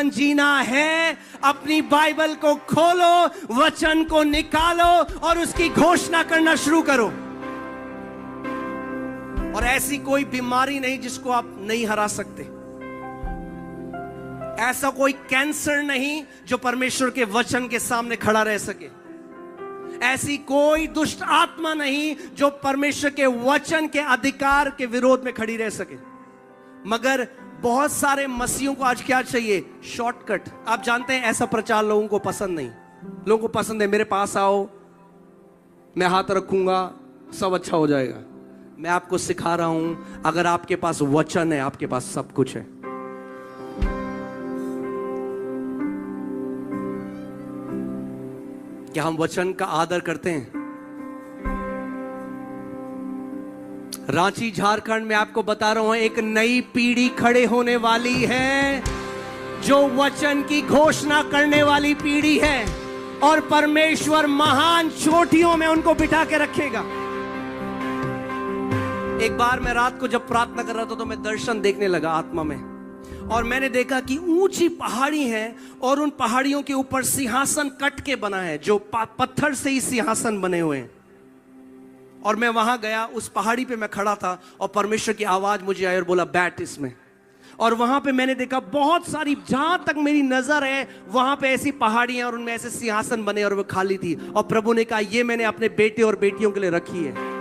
जीना है, अपनी बाइबल को खोलो, वचन को निकालो और उसकी घोषणा करना शुरू करो। और ऐसी कोई बीमारी नहीं जिसको आप नहीं हरा सकते। ऐसा कोई कैंसर नहीं जो परमेश्वर के वचन के सामने खड़ा रह सके। ऐसी कोई दुष्ट आत्मा नहीं जो परमेश्वर के वचन के अधिकार के विरोध में खड़ी रह सके। मगर बहुत सारे मसीहों को आज क्या चाहिए? शॉर्टकट। आप जानते हैं ऐसा प्रचार लोगों को पसंद नहीं। लोगों को पसंद है मेरे पास आओ, मैं हाथ रखूंगा, सब अच्छा हो जाएगा। मैं आपको सिखा रहा हूं, अगर आपके पास वचन है, आपके पास सब कुछ है। क्या हम वचन का आदर करते हैं? रांची झारखंड में आपको बता रहा हूं, एक नई पीढ़ी खड़े होने वाली है जो वचन की घोषणा करने वाली पीढ़ी है, और परमेश्वर महान चोटियों में उनको बिठा के रखेगा। एक बार मैं रात को जब प्रार्थना कर रहा था तो मैं दर्शन देखने लगा आत्मा में, और मैंने देखा कि ऊंची पहाड़ी है और उन पहाड़ियों के ऊपर सिंहासन कट के बना है, जो पत्थर से ही सिंहासन बने हुए हैं। और मैं वहां गया, उस पहाड़ी पे मैं खड़ा था और परमेश्वर की आवाज मुझे आई और बोला बैठ इसमें। और वहां पे मैंने देखा बहुत सारी, जहां तक मेरी नजर है वहां पे ऐसी पहाड़ियां और उनमें ऐसे सिंहासन बने और वो खाली थी। और प्रभु ने कहा ये मैंने अपने बेटे और बेटियों के लिए रखी है।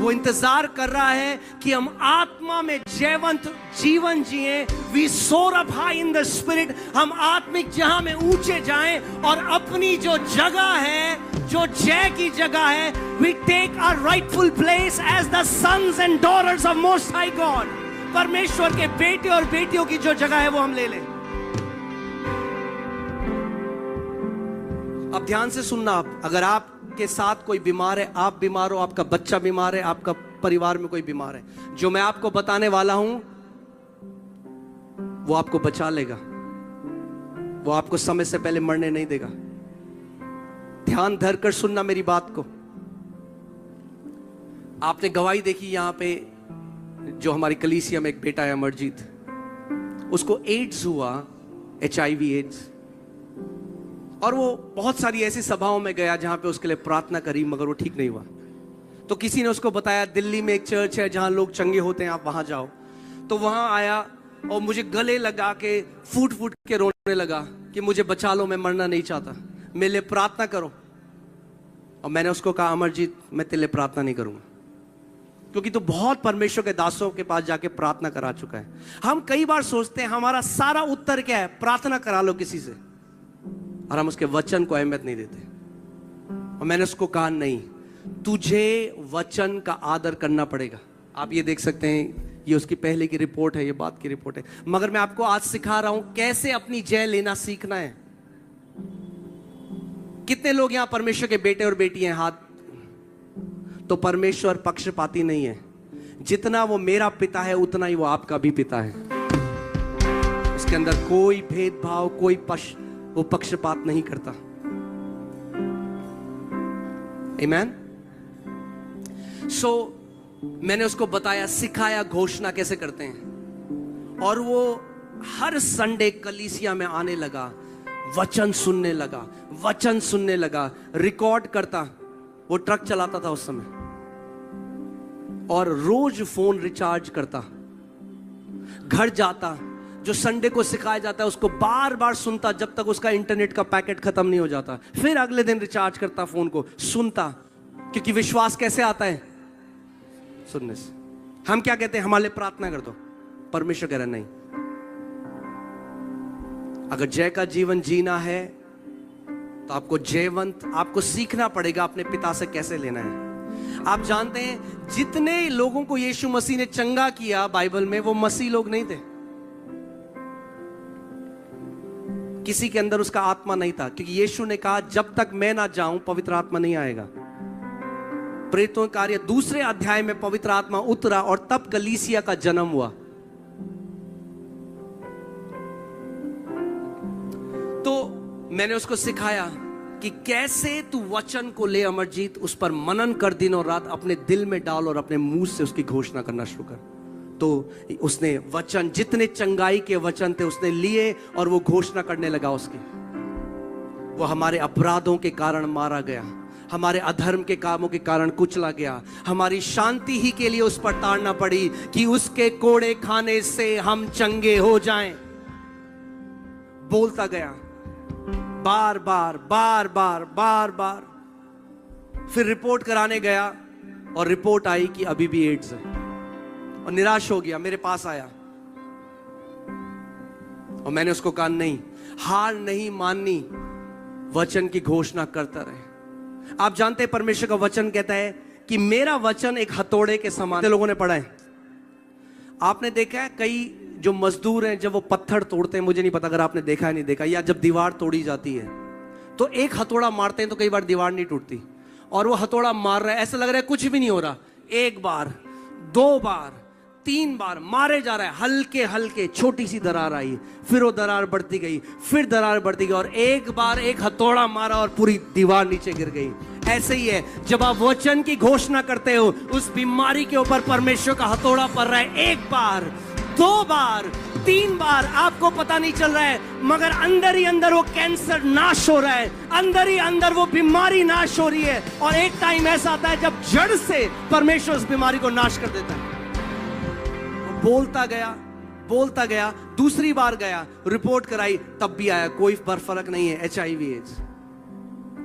वो इंतजार कर रहा है कि हम आत्मा में जयवंत जीवन जिए। वी सोर up high in the spirit. हम आत्मिक जहां में ऊंचे जाएं और अपनी जो जगह है, जो जय की जगह है, we take our rightful place as the sons and daughters of most high God. परमेश्वर के बेटे और बेटियों की जो जगह है वो हम ले लें। अब ध्यान से सुनना। आप अगर आपके साथ कोई बीमार है, आप बीमार हो, आपका बच्चा बीमार है, आपका परिवार में कोई बीमार है, जो मैं आपको बताने वाला हूं वो आपको बचा लेगा। वो आपको समय से पहले मरने नहीं देगा। ध्यान धरकर सुनना मेरी बात को। आपने गवाही देखी यहां पे, जो हमारी कलीसिया में एक बेटा है अमरजीत, उसको एड्स हुआ, HIV एड्स। और वो बहुत सारी ऐसी सभाओं में गया जहां पे उसके लिए प्रार्थना करी, मगर वो ठीक नहीं हुआ। तो किसी ने उसको बताया दिल्ली में एक चर्च है जहां लोग चंगे होते हैं, आप वहां जाओ। तो वहां आया और मुझे गले लगा के फूट फूट के रोने लगा कि मुझे बचा लो, मैं मरना नहीं चाहता, मेरे लिए प्रार्थना करो। और मैंने उसको कहा अमरजीत मैं तेरे लिए प्रार्थना नहीं करूंगा, क्योंकि तू बहुत परमेश्वर के दासों के पास जाके प्रार्थना करा चुका है। हम कई बार सोचते हैं हमारा सारा उत्तर क्या है? प्रार्थना करा लो किसी से, और हम उसके वचन को अहमियत नहीं देते। और मैंने उसको कहा नहीं, तुझे वचन का आदर करना पड़ेगा। आप ये देख सकते हैं, ये उसकी पहले की रिपोर्ट है, ये बात की रिपोर्ट है। मगर मैं आपको आज सिखा रहा हूं कैसे अपनी जय लेना सीखना है। कितने लोग यहां परमेश्वर के बेटे और बेटी हैं? हाथ। तो परमेश्वर पक्षपाती नहीं है। जितना वो मेरा पिता है उतना ही वो आपका भी पिता है। उसके अंदर कोई भेदभाव, कोई वो पक्षपात नहीं करता। आमीन। सो मैंने उसको बताया, सिखाया घोषणा कैसे करते हैं। और वो हर संडे कलीसिया में आने लगा, वचन सुनने लगा, वचन सुनने लगा, रिकॉर्ड करता। वो ट्रक चलाता था उस समय, और रोज फोन रिचार्ज करता। घर जाता, जो संडे को सिखाया जाता है उसको बार बार सुनता जब तक उसका इंटरनेट का पैकेट खत्म नहीं हो जाता। फिर अगले दिन रिचार्ज करता फोन को, सुनता। क्योंकि विश्वास कैसे आता है? सुनने से। हम क्या कहते हैं? हमारे लिए प्रार्थना कर दो। परमेश्वर कह रहा नहीं, अगर जय का जीवन जीना है तो आपको जयवंत, आपको सीखना पड़ेगा अपने पिता से कैसे लेना है। आप जानते हैं जितने लोगों को यीशु मसीह ने चंगा किया बाइबल में, वो मसीह लोग नहीं थे। किसी के अंदर उसका आत्मा नहीं था, क्योंकि यीशु ने कहा जब तक मैं ना जाऊं पवित्र आत्मा नहीं आएगा। प्रेरितों के कार्य दूसरे अध्याय में पवित्र आत्मा उतरा और तब कलीसिया का जन्म हुआ। तो मैंने उसको सिखाया कि कैसे तू वचन को ले अमरजीत, उस पर मनन कर दिन और रात, अपने दिल में डाल और अपने मुंह से उसकी घोषणा करना शुरू कर। तो उसने वचन, जितने चंगाई के वचन थे उसने लिए और वो घोषणा करने लगा उसकी। वो हमारे अपराधों के कारण मारा गया, हमारे अधर्म के कामों के कारण कुचला गया, हमारी शांति ही के लिए उस पर ताड़ना पड़ी कि उसके कोड़े खाने से हम चंगे हो जाएं। बोलता गया बार बार बार बार बार बार। फिर रिपोर्ट कराने गया और रिपोर्ट आई कि अभी भी एड्स है, और निराश हो गया। मेरे पास आया और मैंने उसको कहा नहीं, हार नहीं माननी, वचन की घोषणा करता रहे। आप जानते हैं परमेश्वर का वचन कहता है कि मेरा वचन एक हथौड़े के समान। लोगों ने पढ़ा है, आपने देखा है कई जो मजदूर हैं जब वो पत्थर तोड़ते हैं, मुझे नहीं पता अगर आपने देखा है नहीं देखा, या जब दीवार तोड़ी जाती है तो एक हथौड़ा मारते हैं तो कई बार दीवार नहीं टूटती, और वो हथौड़ा मार रहा है, ऐसा लग रहा है कुछ भी नहीं हो रहा। एक बार, दो बार, तीन बार मारे जा रहा है, हल्के हल्के छोटी सी दरार आई, फिर वो दरार बढ़ती गई, फिर दरार बढ़ती गई, और एक बार एक हथौड़ा मारा और पूरी दीवार नीचे गिर गई। ऐसे ही है, जब आप वचन की घोषणा करते हो, उस बीमारी के ऊपर परमेश्वर का हथौड़ा पड़ रहा है। एक बार, दो बार, तीन बार, आपको पता नहीं चल रहा है, मगर अंदर ही अंदर वो कैंसर नाश हो रहा है, अंदर ही अंदर वो बीमारी नाश हो रही है। और एक टाइम ऐसा आता है जब जड़ से परमेश्वर उस बीमारी को नाश कर देता है। बोलता बोलता गया, दूसरी बार गया, रिपोर्ट कराई, तब भी आया कोई फर्क नहीं है, HIV एड्स।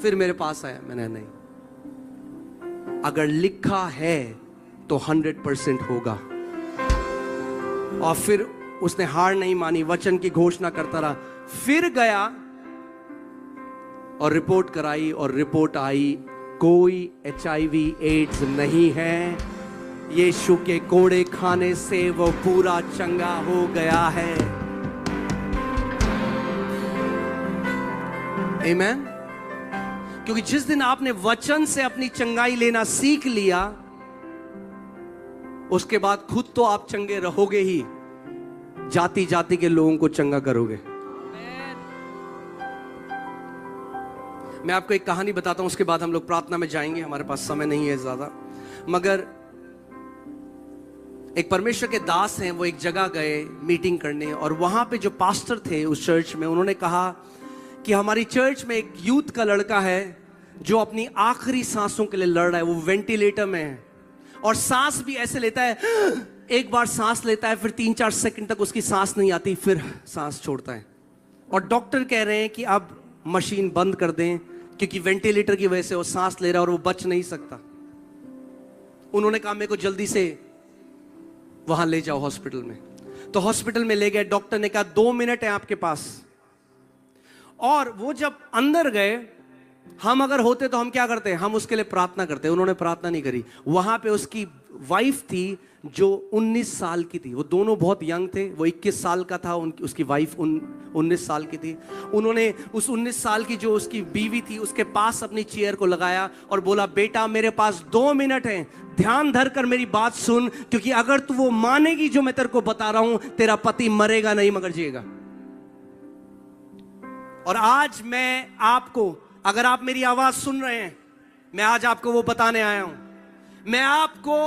फिर मेरे पास आया, मैंने नहीं, अगर लिखा है तो 100% होगा। और फिर उसने हार नहीं मानी, वचन की घोषणा करता रहा। फिर गया और रिपोर्ट कराई, और रिपोर्ट आई कोई HIV एड्स नहीं है, यीशु के कोड़े खाने से वो पूरा चंगा हो गया है। आमीन। क्योंकि जिस दिन आपने वचन से अपनी चंगाई लेना सीख लिया, उसके बाद खुद तो आप चंगे रहोगे ही, जाति जाति के लोगों को चंगा करोगे। मैं आपको एक कहानी बताता हूं, उसके बाद हम लोग प्रार्थना में जाएंगे, हमारे पास समय नहीं है ज्यादा। मगर एक परमेश्वर के दास हैं, वो एक जगह गए मीटिंग करने, और वहां पे जो पास्टर थे उस चर्च में, उन्होंने कहा कि हमारी चर्च में एक यूथ का लड़का है जो अपनी आखिरी सांसों के लिए लड़ रहा है, वो वेंटिलेटर में है, और सांस भी ऐसे लेता है, एक बार सांस लेता है, फिर 3-4 सेकंड तक उसकी सांस नहीं आती, फिर सांस छोड़ता है। और डॉक्टर कह रहे हैं कि अब मशीन बंद कर दें, क्योंकि वेंटिलेटर की वजह से वो सांस ले रहा है और वो बच नहीं सकता। उन्होंने कहा मेरे को जल्दी से वहां ले जाओ हॉस्पिटल में। तो हॉस्पिटल में ले गए, डॉक्टर ने कहा 2 मिनट है आपके पास। और वो जब अंदर गए, हम अगर होते तो हम क्या करते, हम उसके लिए प्रार्थना करते। उन्होंने प्रार्थना नहीं करी। वहां पे उसकी वाइफ थी जो 19 साल की थी, वो दोनों बहुत यंग थे, वो 21 साल का था, उसकी वाइफ 19 साल की थी। उन्होंने उस 19 साल की जो उसकी बीवी थी उसके पास अपनी चेयर को लगाया और बोला, बेटा मेरे पास 2 मिनट हैं, ध्यान धर कर मेरी बात सुन, क्योंकि अगर तू वो मानेगी जो मैं तेरे को बता रहा हूं, तेरा पति मरेगा नहीं मगर जिएगा। और आज मैं आपको, अगर आप मेरी आवाज सुन रहे हैं, मैं आज आपको वो बताने आया हूं। मैं आपको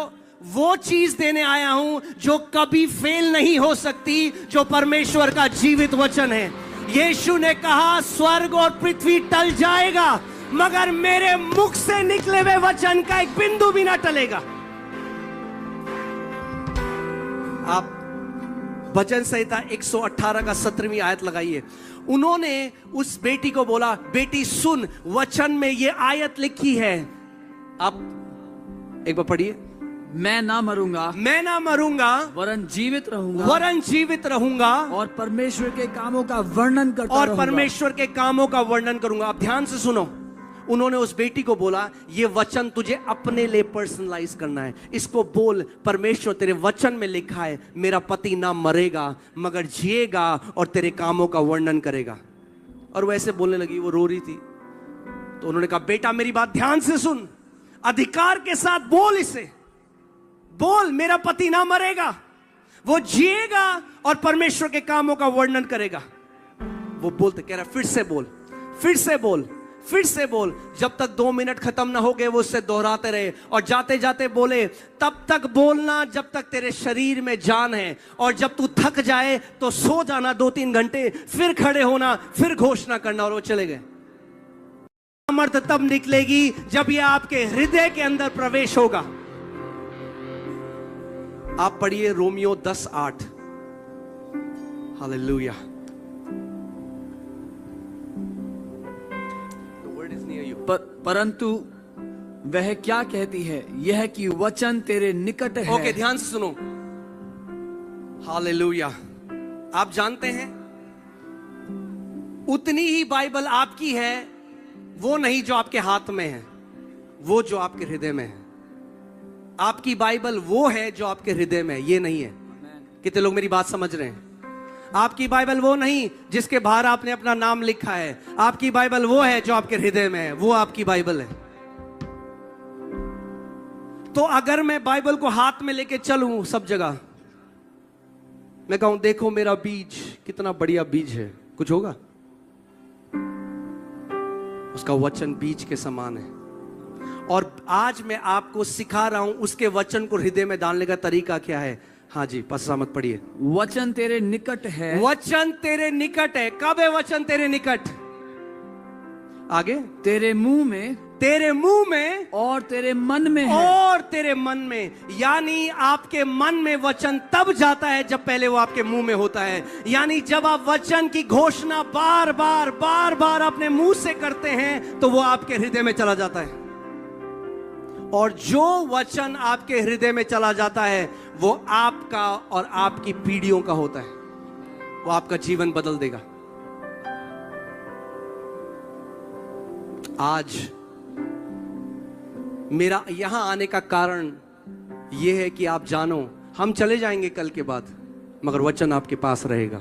वो चीज देने आया हूं जो कभी फेल नहीं हो सकती, जो परमेश्वर का जीवित वचन है। यीशु ने कहा स्वर्ग और पृथ्वी टल जाएगा, मगर मेरे मुख से निकले हुए वचन का एक बिंदु भी ना टलेगा। आप भजन संहिता 118 का 17वीं आयत लगाइए। उन्होंने उस बेटी को बोला, बेटी सुन, वचन में ये आयत लिखी है। आप एक बार पढ़िए, मैं ना मरूंगा, मैं ना मरूंगा, वरन जीवित रहूंगा, वरन जीवित रहूंगा, और परमेश्वर के कामों का वर्णन करता और रहूंगा। परमेश्वर के कामों का वर्णन करूंगा। आप ध्यान से सुनो, उन्होंने उस बेटी को बोला, ये वचन तुझे अपने लिए पर्सनलाइज करना है, इसको बोल, परमेश्वर तेरे वचन में लिखा है, मेरा पति ना मरेगा मगर जिएगा और तेरे कामों का वर्णन करेगा। और वो ऐसे बोलने लगी, वो रो रही थी। तो उन्होंने कहा, बेटा मेरी बात ध्यान से सुन, अधिकार के साथ बोल, इसे बोल, मेरा पति ना मरेगा, वो जिएगा और परमेश्वर के कामों का वर्णन करेगा। वो बोलते, कह रहा फिर से बोल, फिर से बोल, फिर से बोल। जब तक 2 मिनट खत्म ना हो गए वो उससे दोहराते रहे, और जाते जाते बोले तब तक बोलना जब तक तेरे शरीर में जान है, और जब तू थक जाए तो सो जाना 2-3 घंटे, फिर खड़े होना, फिर घोषणा करना। और वो चले गए। सामर्थ तब निकलेगी जब ये आपके हृदय के अंदर प्रवेश होगा। आप पढ़िए रोमियो 10:8। हालेलुया। परंतु वह क्या कहती है, यह कि वचन तेरे निकट है। ओके, ध्यान से सुनो। हालेलुया। आप जानते हैं उतनी ही बाइबल आपकी है, वो नहीं जो आपके हाथ में है, वो जो आपके हृदय में है। आपकी बाइबल वो है जो आपके हृदय में है, ये नहीं है। कितने लोग मेरी बात समझ रहे हैं? आपकी बाइबल वो नहीं जिसके बाहर आपने अपना नाम लिखा है। आपकी बाइबल वो है जो आपके हृदय में है, वो आपकी बाइबल है। तो अगर मैं बाइबल को हाथ में लेके चलूं सब जगह, मैं कहूं देखो मेरा बीज कितना बढ़िया बीज है, कुछ होगा? उसका वचन बीज के समान है। और आज मैं आपको सिखा रहा हूं उसके वचन को हृदय में डालने का तरीका क्या है। हाँ जी, पास्टर सामत पढ़िए। वचन तेरे निकट है। वचन तेरे निकट है। कब है वचन तेरे निकट? आगे, तेरे मुंह में, तेरे मुंह में और तेरे मन में है। और तेरे मन में, यानी आपके मन में वचन तब जाता है जब पहले वो आपके मुंह में होता है। यानी जब आप वचन की घोषणा बार बार अपने मुंह से करते हैं तो वो आपके हृदय में चला जाता है। और जो वचन आपके हृदय में चला जाता है वो आपका और आपकी पीढ़ियों का होता है। वो आपका जीवन बदल देगा। आज मेरा यहां आने का कारण यह है कि आप जानो, हम चले जाएंगे कल के बाद, मगर वचन आपके पास रहेगा।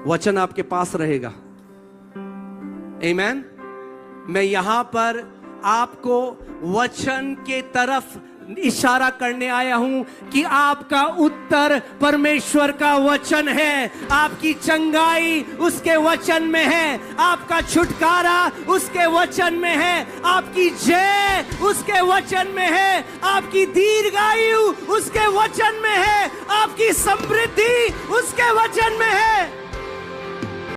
वचन आपके पास रहेगा। आमीन। मैं यहां पर आपको वचन के तरफ इशारा करने आया हूं कि आपका उत्तर परमेश्वर का वचन है। आपकी चंगाई उसके वचन में है। आपका छुटकारा उसके वचन में है। आपकी जय उसके वचन में है। आपकी दीर्घायु उसके वचन में है। आपकी समृद्धि उसके वचन में है।